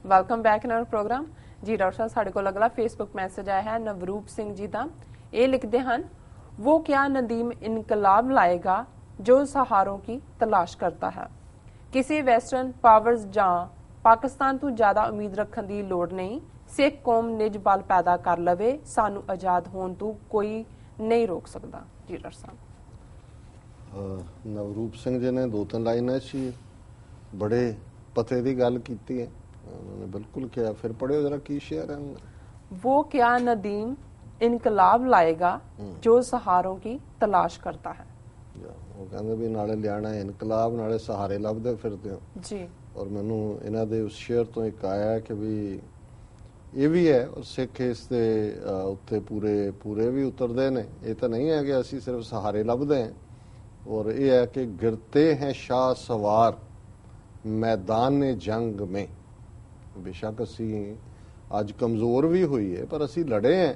Welcome back in our program ਜੀ। Doctor ਸਾਹਿਬ ਸਾਡੇ ਕੋਲ ਅਗਲਾ ਫੇਸਬੁੱਕ ਮੈਸੇਜ ਆਇਆ ਹੈ ਨਵਰੂਪ ਸਿੰਘ ਜੀ ਦਾ। ਇਹ ਲਿਖਦੇ ਹਨ, वो क्या नदीम इनकलाब लाएगा जो सहारों की तलाश करता है। किसी वैसटर्न पावर्स ਜਾਂ ਪਾਕਿਸਤਾਨ ਤੋਂ ਜ਼ਿਆਦਾ ਉਮੀਦ ਰੱਖਣ ਦੀ ਲੋੜ ਨਹੀਂ। ਸਿੱਖ ਕੌਮ ਨਿਜ ਬਲ ਪੈਦਾ ਕਰ ਲਵੇ, ਸਾਨੂੰ ਆਜ਼ਾਦ ਹੋਣ ਤੋਂ ਕੋਈ ਨਹੀਂ ਰੋਕ ਸਕਦਾ। ਜੀ ਡਾਕਟਰ ਸਾਹਿਬ। ਨਵਰੂਪ ਸਿੰਘ ਜੀ ਨੇ ਦੋ ਤਿੰਨ ਲਾਈਨਾਂ 'ਚ ਬੜੇ ਪਤੇ ਦੀ ਗੱਲ ਕੀਤੀ ਹੈ। ਉਹਨਾਂ ਨੇ ਬਿਲਕੁਲ ਕਿਹਾ, ਫਿਰ ਪੜ੍ਹਿਓ ਜਰਾ ਕੀ ਸ਼ੇਅਰ ਹੈ। वो क्या नदीम ਇਨਕਲਾਬ ਲਾਏਗਾ ਜੋ ਸਹਾਰੋਂ ਕੀ ਤਲਾਸ਼ ਕਰਤਾ ਹੈ। ਉਹ ਕਹਿੰਦੇ ਵੀ ਨਾਲੇ ਲਿਆਣਾ ਇਨਕਲਾਬ ਨਾਲੇ ਸਹਾਰੇ ਲੱਭਦੇ ਫਿਰਦੇ ਹੋ ਜੀ। ਔਰ ਮੈਨੂੰ ਇਹਨਾਂ ਦੇ ਉਸ ਸ਼ੇਅਰ ਤੋਂ ਇੱਕ ਆਇਆ ਕਿ ਵੀ ਇਹ ਵੀ ਹੈ ਔਰ ਸਿੱਖ ਇਸ ਦੇ ਉੱਤੇ ਪੂਰੇ ਵੀ ਉਤਰਦੇ ਨੇ। ਇਹ ਤਾਂ ਨਹੀਂ ਹੈ ਕਿ ਅਸੀਂ ਸਿਰਫ ਸਹਾਰੇ ਲੱਭਦੇ ਹਾਂ। ਔਰ ਇਹ ਹੈ ਕਿ ਗਿਰਤੇ ਹੈ ਸ਼ਾਹ ਸਵਾਰ ਮੈਦਾਨ ਜੰਗ ਮੇਂ। ਬੇਸ਼ੱਕ ਅਸੀਂ ਅੱਜ ਕਮਜ਼ੋਰ ਵੀ ਹੋਈ ਹੈ ਪਰ ਅਸੀਂ ਲੜੇ ਹਾਂ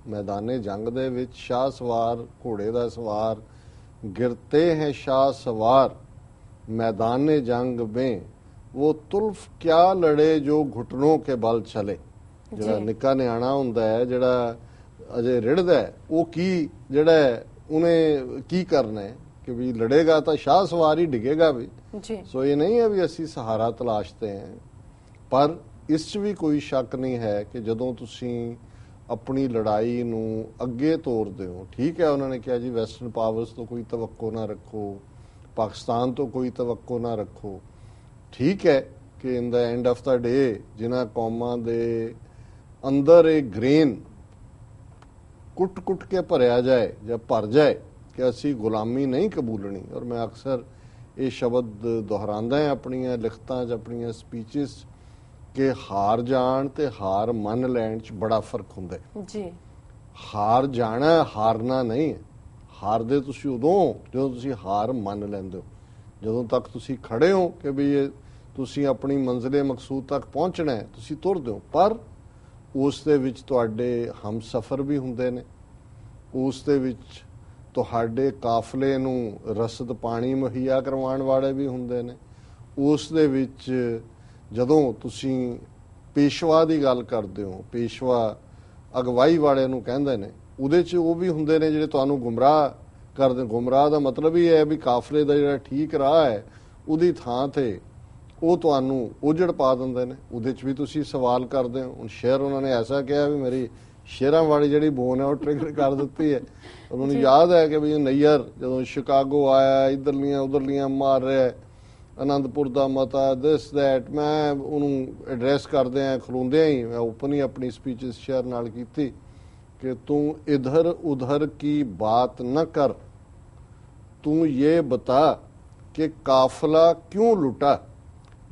ਮੈਦਾਨੇ ਜੰਗ ਦੇ ਵਿੱਚ। ਸ਼ਾਹ ਸਵਾਰ ਘੋੜੇ ਦਾ ਸਵਾਰ, ਗਿਰਤੇ ਹੈ ਸ਼ਾਹ ਸਵਾਰ ਮੈਦਾਨੇ ਜੰਗ में वो ਤੁਲਫ ਕਿਆ ਲੜੇ ਜੋ ਘੁਟਨੋਂ ਕੇ ਬਲ ਚਲੇ। ਜਿਹੜਾ ਨਿੱਕਾ ਨਿਆਣਾ ਹੁੰਦਾ ਹੈ, ਜਿਹੜਾ ਅਜੇ ਰਿੜਦਾ ਹੈ, ਉਹ ਕੀ ਜਿਹੜਾ ਉਹਨੇ ਕੀ ਕਰਨਾ ਹੈ ਕਿ ਵੀ ਲੜੇਗਾ ਤਾਂ ਸ਼ਾਹ ਸਵਾਰ ਹੀ ਡਿੱਗੇਗਾ ਵੀ। ਸੋ ਇਹ ਨਹੀਂ ਹੈ ਵੀ ਅਸੀਂ ਸਹਾਰਾ ਤਲਾਸ਼ਦੇ ਹਾਂ, ਪਰ ਇਸ 'ਚ ਵੀ ਕੋਈ ਸ਼ੱਕ ਨਹੀਂ ਹੈ ਕਿ ਜਦੋਂ ਤੁਸੀਂ ਆਪਣੀ ਲੜਾਈ ਨੂੰ ਅੱਗੇ ਤੋਰਦੇ ਹੋ। ਠੀਕ ਹੈ, ਉਹਨਾਂ ਨੇ ਕਿਹਾ ਜੀ ਵੈਸਟਰਨ ਪਾਵਰਸ ਤੋਂ ਕੋਈ ਤਵੱਕੋ ਨਾ ਰੱਖੋ, ਪਾਕਿਸਤਾਨ ਤੋਂ ਕੋਈ ਤਵੱਕੋ ਨਾ ਰੱਖੋ। ਠੀਕ ਹੈ ਕਿ ਇਨ ਦਾ ਐਂਡ ਆਫ ਦਾ ਡੇ ਜਿਨ੍ਹਾਂ ਕੌਮਾਂ ਦੇ ਅੰਦਰ ਇਹ ਗ੍ਰੇਨ ਕੁੱਟ ਕੇ ਭਰਿਆ ਜਾਏ ਜਾਂ ਭਰ ਜਾਏ ਕਿ ਅਸੀਂ ਗੁਲਾਮੀ ਨਹੀਂ ਕਬੂਲਣੀ। ਔਰ ਮੈਂ ਅਕਸਰ ਇਹ ਸ਼ਬਦ ਦੁਹਰਾਉਂਦਾ ਹਾਂ ਆਪਣੀਆਂ ਲਿਖਤਾਂ 'ਚ, ਆਪਣੀਆਂ ਸਪੀਚਿਸ, ਕਿ ਹਾਰ ਜਾਣ ਤੇ ਹਾਰ ਮੰਨ ਲੈਣ 'ਚ ਬੜਾ ਫਰਕ ਹੁੰਦਾ ਜੀ। ਹਾਰ ਜਾਣਾ ਹਾਰਨਾ ਨਹੀਂ ਹੈ। ਹਾਰਦੇ ਤੁਸੀਂ ਉਦੋਂ ਜਦੋਂ ਤੁਸੀਂ ਹਾਰ ਮੰਨ ਲੈਂਦੇ ਹੋ, ਜਦੋਂ ਤੱਕ ਤੁਸੀਂ ਖੜੇ ਹੋ ਕਿ ਵੀ ਤੁਸੀਂ ਆਪਣੀ ਮੰਜ਼ਿਲੇ ਮਕਸੂਦ ਤੱਕ ਪਹੁੰਚਣਾ ਹੈ, ਤੁਸੀਂ ਤੁਰਦੇ ਹੋ। ਪਰ ਉਸ ਦੇ ਵਿੱਚ ਤੁਹਾਡੇ ਹਮਸਫਰ ਵੀ ਹੁੰਦੇ ਨੇ, ਉਸ ਦੇ ਵਿੱਚ ਤੁਹਾਡੇ ਕਾਫਲੇ ਨੂੰ ਰਸਦ ਪਾਣੀ ਮੁਹੱਈਆ ਕਰਵਾਉਣ ਵਾਲੇ ਵੀ ਹੁੰਦੇ ਨੇ। ਉਸ ਦੇ ਵਿੱਚ ਜਦੋਂ ਤੁਸੀਂ ਪੇਸ਼ਵਾ ਦੀ ਗੱਲ ਕਰਦੇ ਹੋ, ਪੇਸ਼ਵਾ ਅਗਵਾਈ ਵਾਲੇ ਨੂੰ ਕਹਿੰਦੇ ਨੇ, ਉਹਦੇ 'ਚ ਉਹ ਵੀ ਹੁੰਦੇ ਨੇ ਜਿਹੜੇ ਤੁਹਾਨੂੰ ਗੁੰਮਰਾਹ ਕਰਦੇ। ਗੁੰਮਰਾਹ ਦਾ ਮਤਲਬ ਹੀ ਹੈ ਵੀ ਕਾਫਲੇ ਦਾ ਜਿਹੜਾ ਠੀਕ ਰਾਹ ਹੈ ਉਹਦੀ ਥਾਂ ਤੇ ਉਹ ਤੁਹਾਨੂੰ ਉਜੜ ਪਾ ਦਿੰਦੇ ਨੇ। ਉਹਦੇ 'ਚ ਵੀ ਤੁਸੀਂ ਸਵਾਲ ਕਰਦੇ ਹੋ। ਹੁਣ ਸ਼ੇਅਰ ਉਹਨਾਂ ਨੇ ਐਸਾ ਕਿਹਾ ਵੀ ਮੇਰੀ ਸ਼ੇਅਰਾਂ ਵਾਲੀ ਜਿਹੜੀ ਬੋਨ ਹੈ ਉਹ ਟ੍ਰਿਗਰ ਕਰ ਦਿੱਤੀ ਹੈ। ਉਹਨਾਂ ਨੂੰ ਯਾਦ ਹੈ ਕਿ ਵੀ ਨਈਅਰ ਜਦੋਂ ਸ਼ਿਕਾਗੋ ਆਇਆ, ਇੱਧਰਲੀਆਂ ਉਧਰਲੀਆਂ ਮਾਰ ਰਿਹਾ, ਆਨੰਦਪੁਰ ਦਾ ਮਤਾ, ਦਿਸ ਦੈਟ। ਮੈਂ ਉਹਨੂੰ ਐਡਰੈਸ ਕਰਦੇ ਆ ਖਲੋਂਦਿਆਂ ਹੀ ਮੈਂ ਓਪਨ ਹੀ ਆਪਣੀ ਸਪੀਚਿਸ ਸ਼ੇਅਰ ਨਾਲ ਕੀਤੀ ਕਿ ਤੂੰ ਇਧਰ ਉਧਰ ਕੀ ਬਾਤ ਨਾ ਕਰ, ਤੂੰ ਇਹ ਬਤਾ ਕਿ ਕਾਫਲਾ ਕਿਉਂ ਲੁਟਾ,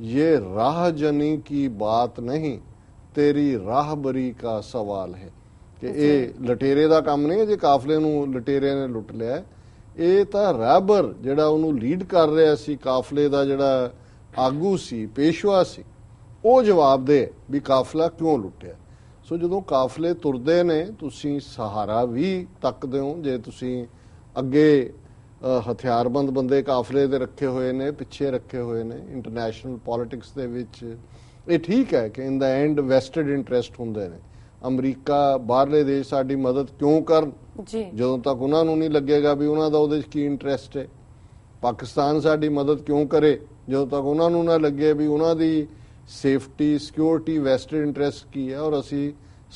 ये राहजनी की बात नहीं तेरी राहबरी का सवाल है। कि ਇਹ ਲਟੇਰੇ ਦਾ ਕੰਮ ਨਹੀਂ ਹੈ ਜੇ ਕਾਫਲੇ ਨੂੰ ਲਟੇਰਿਆਂ ਨੇ ਲੁੱਟ ਲਿਆ। ਇਹ ਤਾਂ ਰਹਿਬਰ ਜਿਹੜਾ ਉਹਨੂੰ ਲੀਡ ਕਰ ਰਿਹਾ ਸੀ, ਕਾਫਲੇ ਦਾ ਜਿਹੜਾ ਆਗੂ ਸੀ, ਪੇਸ਼ਵਾ ਸੀ, ਉਹ ਜਵਾਬ ਦੇ ਵੀ ਕਾਫਲਾ ਕਿਉਂ ਲੁੱਟਿਆ। ਸੋ ਜਦੋਂ ਕਾਫਲੇ ਤੁਰਦੇ ਨੇ ਤੁਸੀਂ ਸਹਾਰਾ ਵੀ ਤੱਕਦੇ ਹੋ। ਜੇ ਤੁਸੀਂ ਅੱਗੇ ਹਥਿਆਰਬੰਦ ਬੰਦੇ ਕਾਫਲੇ ਦੇ ਰੱਖੇ ਹੋਏ ਨੇ, ਪਿੱਛੇ ਰੱਖੇ ਹੋਏ ਨੇ ਇੰਟਰਨੈਸ਼ਨਲ ਪੋਲਿਟਿਕਸ ਦੇ ਵਿੱਚ, ਇਹ ਠੀਕ ਹੈ ਕਿ ਇਨ ਦਾ ਐਂਡ ਵੈਸਟਡ ਇੰਟਰਸਟ ਹੁੰਦੇ ਨੇ। ਅਮਰੀਕਾ ਬਾਹਰਲੇ ਦੇਸ਼ ਸਾਡੀ ਮਦਦ ਕਿਉਂ ਕਰਨ ਜਦੋਂ ਤੱਕ ਉਹਨਾਂ ਨੂੰ ਨਹੀਂ ਲੱਗੇਗਾ ਵੀ ਉਹਨਾਂ ਦਾ ਉਹਦੇ 'ਚ ਕੀ ਇੰਟਰਸਟ ਹੈ। ਪਾਕਿਸਤਾਨ ਸਾਡੀ ਮਦਦ ਕਿਉਂ ਕਰੇ ਜਦੋਂ ਤੱਕ ਉਹਨਾਂ ਨੂੰ ਨਾ ਲੱਗੇ ਵੀ ਉਹਨਾਂ ਦੀ ਸੇਫਟੀ ਸਿਕਿਉਰਿਟੀ ਵੈਸਟਡ ਇੰਟਰਸਟ ਕੀ ਹੈ। ਔਰ ਅਸੀਂ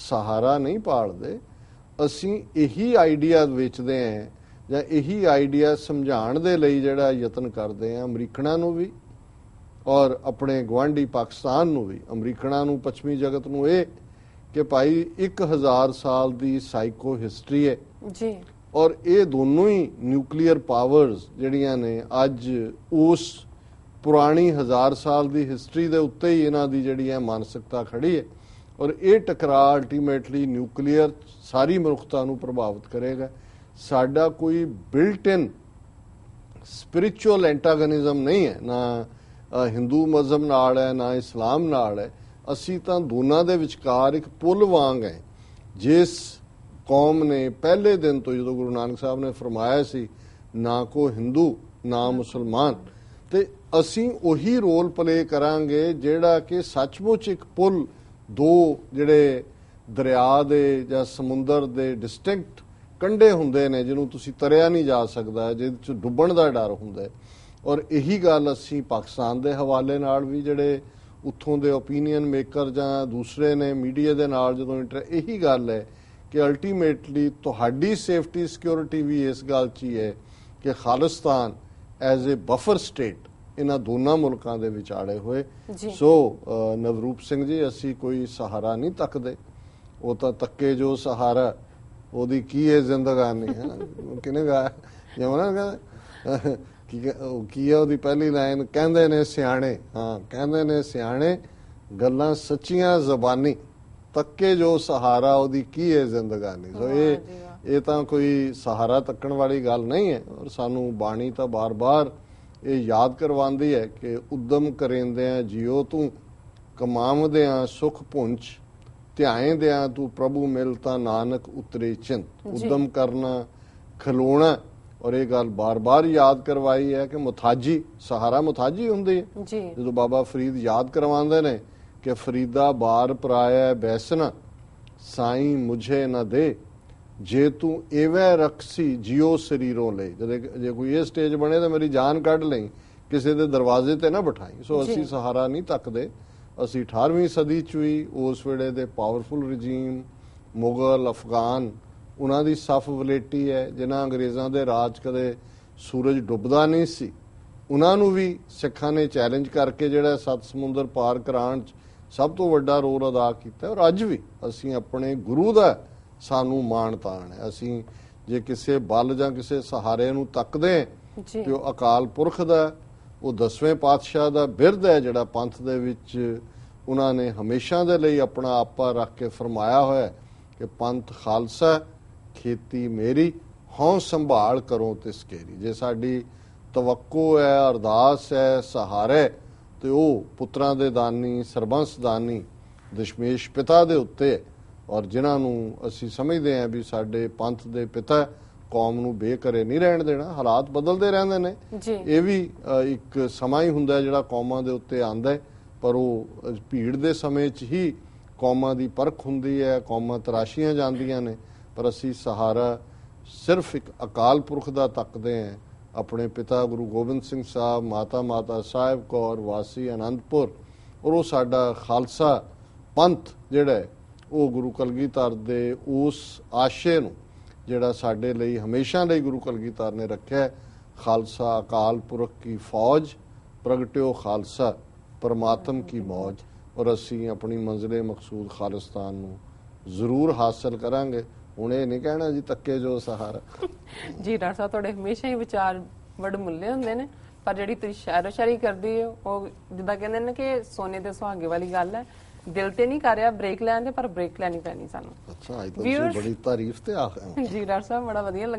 ਸਹਾਰਾ ਨਹੀਂ ਪਾਲਦੇ, ਅਸੀਂ ਇਹੀ ਆਈਡੀਆ ਵੇਚਦੇ ਹਾਂ ਜਾਂ ਇਹੀ ਆਈਡੀਆ ਸਮਝਾਉਣ ਦੇ ਲਈ ਜਿਹੜਾ ਯਤਨ ਕਰਦੇ ਆ ਅਮਰੀਕਨਾਂ ਨੂੰ ਵੀ ਔਰ ਆਪਣੇ ਗੁਆਂਢੀ ਪਾਕਿਸਤਾਨ ਨੂੰ ਵੀ। ਅਮਰੀਕਨਾਂ ਨੂੰ, ਪੱਛਮੀ ਜਗਤ ਨੂੰ ਇਹ ਕਿ ਭਾਈ 1000 ਸਾਲ ਦੀ ਸਾਈਕੋ ਹਿਸਟਰੀ ਹੈ ਜੀ। ਔਰ ਇਹ ਦੋਨੋਂ ਹੀ ਨਿਊਕਲੀਅਰ ਪਾਵਰਸ ਜਿਹੜੀਆਂ ਨੇ ਅੱਜ ਉਸ ਪੁਰਾਣੀ 1000 ਸਾਲ ਦੀ ਹਿਸਟਰੀ ਦੇ ਉੱਤੇ ਹੀ ਇਹਨਾਂ ਦੀ ਜਿਹੜੀ ਹੈ ਮਾਨਸਿਕਤਾ ਖੜੀ ਹੈ। ਔਰ ਇਹ ਟਕਰਾਅ ਅਲਟੀਮੇਟਲੀ ਨਿਊਕਲੀਅਰ ਸਾਰੀ ਮਨੁੱਖਤਾ ਨੂੰ ਪ੍ਰਭਾਵਿਤ ਕਰੇਗਾ। ਸਾਡਾ ਕੋਈ ਬਿਲਟ ਇਨ ਸਪਿਰਿਚੁਅਲ ਐਂਟਾਗਨਿਜ਼ਮ ਨਹੀਂ ਹੈ, ਨਾ ਹਿੰਦੂ ਮਜ਼ਹਬ ਨਾਲ ਹੈ ਨਾ ਇਸਲਾਮ ਨਾਲ ਹੈ। ਅਸੀਂ ਤਾਂ ਦੋਨਾਂ ਦੇ ਵਿਚਕਾਰ ਇੱਕ ਪੁਲ ਵਾਂਗ ਹੈ। ਜਿਸ ਕੌਮ ਨੇ ਪਹਿਲੇ ਦਿਨ ਤੋਂ, ਜਦੋਂ ਗੁਰੂ ਨਾਨਕ ਸਾਹਿਬ ਨੇ ਫਰਮਾਇਆ ਸੀ ਨਾ ਕੋ ਹਿੰਦੂ ਨਾ ਮੁਸਲਮਾਨ, ਤੇ ਅਸੀਂ ਉਹੀ ਰੋਲ ਪਲੇ ਕਰਾਂਗੇ ਜਿਹੜਾ ਕਿ ਸੱਚਮੁੱਚ ਇੱਕ ਪੁਲ, ਦੋ ਜਿਹੜੇ ਦਰਿਆ ਦੇ ਜਾਂ ਸਮੁੰਦਰ ਦੇ ਡਿਸਟਿੰਕਟ ਕੰਢੇ ਹੁੰਦੇ ਨੇ ਜਿਹਨੂੰ ਤੁਸੀਂ ਤਰਿਆ ਨਹੀਂ ਜਾ ਸਕਦਾ, ਜਿਹਦੇ ਚ ਡੁੱਬਣ ਦਾ ਡਰ ਹੁੰਦਾ ਹੈ। ਔਰ ਇਹੀ ਗੱਲ ਅਸੀਂ ਪਾਕਿਸਤਾਨ ਦੇ ਹਵਾਲੇ ਨਾਲ ਵੀ ਜਿਹੜੇ ਉੱਥੋਂ ਦੇ ਓਪੀਨੀਅਨ ਮੇਕਰ ਜਾਂ ਦੂਸਰੇ ਨੇ ਮੀਡੀਆ ਦੇ ਨਾਲ ਜਦੋਂ ਇਹੀ ਗੱਲ ਹੈ ਕਿ ਅਲਟੀਮੇਟਲੀ ਤੁਹਾਡੀ ਸੇਫਟੀ ਸਿਕਿਉਰਿਟੀ ਵੀ ਇਸ ਗੱਲ 'ਚ ਹੀ ਹੈ ਕਿ Khalistan as a buffer state ਇਹਨਾਂ ਦੋਨਾਂ ਮੁਲਕਾਂ ਦੇ ਵਿਚਾਲੇ ਹੋਏ। ਸੋ ਨਵਰੂਪ ਸਿੰਘ ਜੀ, ਅਸੀਂ ਕੋਈ ਸਹਾਰਾ ਨਹੀਂ ਤੱਕਦੇ, ਉਹ ਤਾਂ ਤੱਕੇ ਜੋ ਸਹਾਰਾ ਉਹਦੀ ਕੀ ਹੈ ਜ਼ਿੰਦਗਾਨੀ ਹੈ। ਕਿਹਨੇ ਗਾਇਆ ਜਮਨਾ ਕੀ ਹੈ ਉਹਦੀ ਪਹਿਲੀ ਲਾਈਨ, ਕਹਿੰਦੇ ਨੇ ਸਿਆਣੇ, ਹਾਂ ਕਹਿੰਦੇ ਨੇ ਸਿਆਣੇ ਗੱਲਾਂ ਸੱਚੀਆਂ ਜ਼ਬਾਨੀ, ਤੱਕੇ ਜੋ ਸਹਾਰਾ ਉਹਦੀ ਕੀ ਹੈ ਜ਼ਿੰਦਗਾਨੀ। ਸੋ ਇਹ ਤਾਂ ਕੋਈ ਸਹਾਰਾ ਤੱਕਣ ਵਾਲੀ ਗੱਲ ਨਹੀਂ ਹੈ। ਔਰ ਸਾਨੂੰ ਬਾਣੀ ਤਾਂ ਬਾਰ-ਬਾਰ ਇਹ ਯਾਦ ਕਰਵਾਉਂਦੀ ਹੈ ਕਿ ਉਦਮ ਕਰੇਂਦਿਆਂ ਜਿਉ ਤੂੰ, ਕਮਾਵਦਿਆਂ ਸੁਖ ਪੁੰਚ, ਧਿਆਏਂਦਿਆਂ ਤੂੰ ਪ੍ਰਭੂ ਮਿਲ ਤਾਂ ਨਾਨਕ ਉਤਰੇ ਚਿੰਤ। ਉਦਮ ਕਰਨਾ, ਖਲੋਣਾ, ਔਰ ਇਹ ਗੱਲ ਬਾਰ-ਬਾਰ ਯਾਦ ਕਰਵਾਈ ਹੈ ਕਿ ਮੁਥਾਜੀ, ਸਹਾਰਾ ਮੁਥਾਜੀ ਹੁੰਦੀ ਹੈ। ਜਦੋਂ ਬਾਬਾ ਫਰੀਦ ਯਾਦ ਕਰਵਾਉਂਦੇ ਨੇ ਕਿ ਫਰੀਦਾ ਬਾਰ ਪਰਾਇਆ ਬੈਸਨਾ, ਸਾਈਂ ਮੁਝੇ ਨਾ ਦੇ, ਜੇ ਤੂੰ ਐਵੇਂ ਰਖਸੀ ਜਿਉ ਸਰੀਰੋਂ ਲੈ। ਜੇ ਕੋਈ ਇਹ ਸਟੇਜ ਬਣੇ ਤਾਂ ਮੇਰੀ ਜਾਨ ਕੱਢ ਲਈ, ਕਿਸੇ ਦੇ ਦਰਵਾਜ਼ੇ ਤੇ ਨਾ ਬਿਠਾਈ। ਸੋ ਅਸੀਂ ਸਹਾਰਾ ਨਹੀਂ ਤੱਕਦੇ। ਅਸੀਂ 18ਵੀਂ ਸਦੀ 'ਚ ਵੀ ਉਸ ਵੇਲੇ ਦੇ ਪਾਵਰਫੁਲ ਰਜੀਮ, ਮੁਗਲ, ਅਫਗਾਨ, ਉਹਨਾਂ ਦੀ ਸਫ ਵਲੇਟੀ ਹੈ ਜਿਨ੍ਹਾਂ ਅੰਗਰੇਜ਼ਾਂ ਦੇ ਰਾਜ ਕਦੇ ਸੂਰਜ ਡੁੱਬਦਾ ਨਹੀਂ ਸੀ, ਉਹਨਾਂ ਨੂੰ ਵੀ ਸਿੱਖਾਂ ਨੇ ਚੈਲੰਜ ਕਰਕੇ ਜਿਹੜਾ 7 ਸਮੁੰਦਰ ਪਾਰ ਕਰਾਉਣ 'ਚ ਸਭ ਤੋਂ ਵੱਡਾ ਰੋਲ ਅਦਾ ਕੀਤਾ। ਔਰ ਅੱਜ ਵੀ ਅਸੀਂ ਆਪਣੇ ਗੁਰੂ ਦਾ ਸਾਨੂੰ ਮਾਣ ਤਾਣ ਹੈ। ਅਸੀਂ ਜੇ ਕਿਸੇ ਬਲ ਜਾਂ ਕਿਸੇ ਸਹਾਰੇ ਨੂੰ ਤੱਕਦੇ ਤੇ ਉਹ ਅਕਾਲ ਪੁਰਖ ਦਾ, ਉਹ 10ਵੇਂ ਪਾਤਸ਼ਾਹ ਦਾ ਬਿਰਧ ਹੈ ਜਿਹੜਾ ਪੰਥ ਦੇ ਵਿੱਚ ਉਹਨਾਂ ਨੇ ਹਮੇਸ਼ਾ ਦੇ ਲਈ ਆਪਣਾ ਆਪਾ ਰੱਖ ਕੇ ਫਰਮਾਇਆ ਹੋਇਆ ਕਿ ਪੰਥ ਖਾਲਸਾ ਖੇਤੀ ਮੇਰੀ, ਹਉ ਸੰਭਾਲ ਕਰੋ ਤਿਸ ਕੇਰੀ। ਜੇ ਸਾਡੀ ਤਵੱਕੋ ਹੈ, ਅਰਦਾਸ ਹੈ, ਸਹਾਰੇ ਤੇ ਉਹ ਪੁੱਤਰਾਂ ਦੇ ਦਾਨੀ, ਸਰਬੰਸ ਦਾਨੀ ਦਸ਼ਮੇਸ਼ ਪਿਤਾ ਦੇ ਉੱਤੇ, ਔਰ ਜਿਨ੍ਹਾਂ ਨੂੰ ਅਸੀਂ ਸਮਝਦੇ ਹਾਂ ਵੀ ਸਾਡੇ ਪੰਥ ਦੇ ਪਿਤਾ, ਕੌਮ ਨੂੰ ਬੇਘਰੇ ਨਹੀਂ ਰਹਿਣ ਦੇਣਾ। ਹਾਲਾਤ ਬਦਲਦੇ ਰਹਿੰਦੇ ਨੇ, ਇਹ ਵੀ ਇੱਕ ਸਮਾਂ ਹੀ ਹੁੰਦਾ ਜਿਹੜਾ ਕੌਮਾਂ ਦੇ ਉੱਤੇ ਆਉਂਦਾ ਹੈ, ਪਰ ਉਹ ਭੀੜ ਦੇ ਸਮੇਂ 'ਚ ਹੀ ਕੌਮਾਂ ਦੀ ਪਰਖ ਹੁੰਦੀ ਹੈ, ਕੌਮਾਂ ਤਰਾਸ਼ੀਆਂ ਜਾਂਦੀਆਂ ਨੇ। ਪਰ ਅਸੀਂ ਸਹਾਰਾ ਸਿਰਫ ਇੱਕ ਅਕਾਲ ਪੁਰਖ ਦਾ ਤੱਕਦੇ ਹਾਂ, ਆਪਣੇ ਪਿਤਾ ਗੁਰੂ ਗੋਬਿੰਦ ਸਿੰਘ ਸਾਹਿਬ, ਮਾਤਾ ਸਾਹਿਬ ਕੌਰ ਵਾਸੀ ਅਨੰਦਪੁਰ, ਔਰ ਉਹ ਸਾਡਾ ਖਾਲਸਾ ਪੰਥ ਜਿਹੜਾ ਉਹ ਗੁਰੂ ਕਲਗੀਧਰ ਦੇ ਉਸ ਆਸ਼ੇ ਨੂੰ ਜਿਹੜਾ ਸਾਡੇ ਲਈ ਹਮੇਸ਼ਾ ਲਈ ਗੁਰੂ ਕਲਗੀਧਰ ਨੇ ਰੱਖਿਆ, ਖਾਲਸਾ ਅਕਾਲ ਪੁਰਖ ਕੀ ਫੌਜ, ਪ੍ਰਗਟਿਓ ਖਾਲਸਾ ਪਰਮਾਤਮ ਕੀ ਮੌਜ। ਔਰ ਅਸੀਂ ਆਪਣੀ ਮੰਜ਼ਿਲੇ ਮਕਸੂਦ ਖਾਲਿਸਤਾਨ ਨੂੰ ਜ਼ਰੂਰ ਹਾਸਲ ਕਰਾਂਗੇ। ਹੁਣ ਇਹ ਨਹੀਂ ਕਹਿਣਾ ਜੀ ਤੱਕੇ ਜੋ ਸਹਾਰਾ। ਜੀ ਡਾਕਟਰ ਸਾਹਿਬ, ਤੁਹਾਡੇ ਹਮੇਸ਼ਾ ਹੀ ਵਿਚਾਰ ਵਡਮੁੱਲੇ ਹੁੰਦੇ ਨੇ, ਪਰ ਜਿਹੜੀ ਤੁਸੀਂ ਸ਼ਾਇਰੀ ਕਰਦੀ ਹੋ ਉਹ ਜਿੱਦਾਂ ਕਹਿੰਦੇ ਨੇ ਕਿ ਸੋਨੇ ਦੇ ਸੁਹਾਗੇ ਵਾਲੀ ਗੱਲ ਹੈ। ਦਿਲ ਤੇ ਨਹੀਂ ਕਰ ਰਿਹਾ ਬ੍ਰੇਕ ਲੈਣ ਦੇ, ਪਰ ਬ੍ਰੇਕ ਲੈਣੀ ਪੈਣੀ ਸਾਨੂੰ। ਅੱਛਾ, ਅੱਜ ਤਾਂ ਬੜੀ ਤਾਰੀਫ ਤੇ ਆ ਜੀ ਡਾਕਟਰ ਸਾਹਿਬ, ਬੜਾ ਵਧੀਆ ਲੱਗਾ।